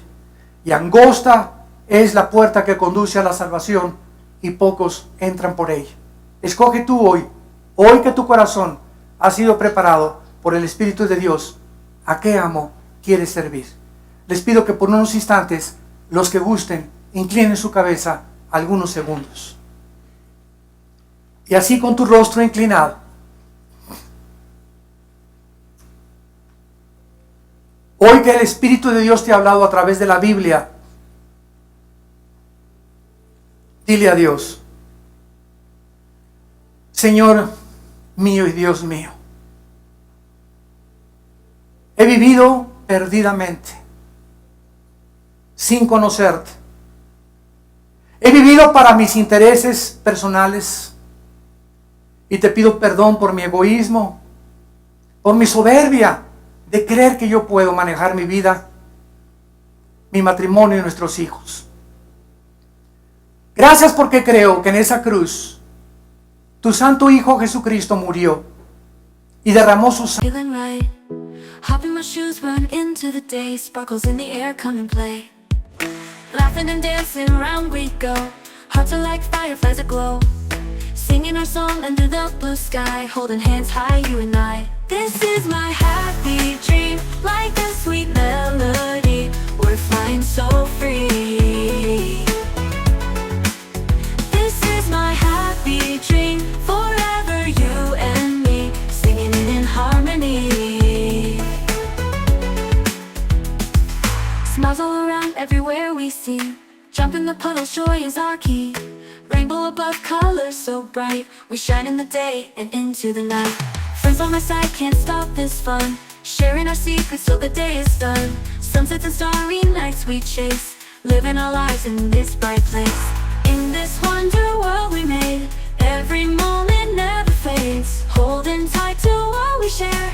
Y angosta es la puerta que conduce a la salvación, y pocos entran por ella. Escoge tú hoy que tu corazón ha sido preparado por el Espíritu de Dios, ¿a qué amo quieres servir? Les pido que por unos instantes, los que gusten, inclinen su cabeza algunos segundos. Y así con tu rostro inclinado, hoy que el Espíritu de Dios te ha hablado a través de la Biblia, dile a Dios: Señor mío y Dios mío, he vivido perdidamente. sin conocerte. He vivido para mis intereses personales y te pido perdón por mi egoísmo, por mi soberbia de creer que yo puedo manejar mi vida, mi matrimonio y nuestros hijos. Gracias porque creo que en esa cruz tu santo Hijo Jesucristo murió y derramó su sangre. Feeling right, hop in my shoes, run into the day, sparkles in the air, come and play. Laughing and dancing around we go, hearts are like fireflies aglow, singing our song under the blue sky, holding hands high, you and I. This is my happy dream, like a sweet melody, we're flying so free. This is my happy dream, forever you and me, singing it in harmony. Smiles all around everywhere we see, jump in the puddles, joy is our key. Rainbow above, colors so bright, we shine in the day and into the night. Friends on my side, can't stop this fun, sharing our secrets till the day is done. Sunsets and starry nights we chase, living our lives in this bright place. In this wonder world we made, every moment never fades, holding tight to what we share.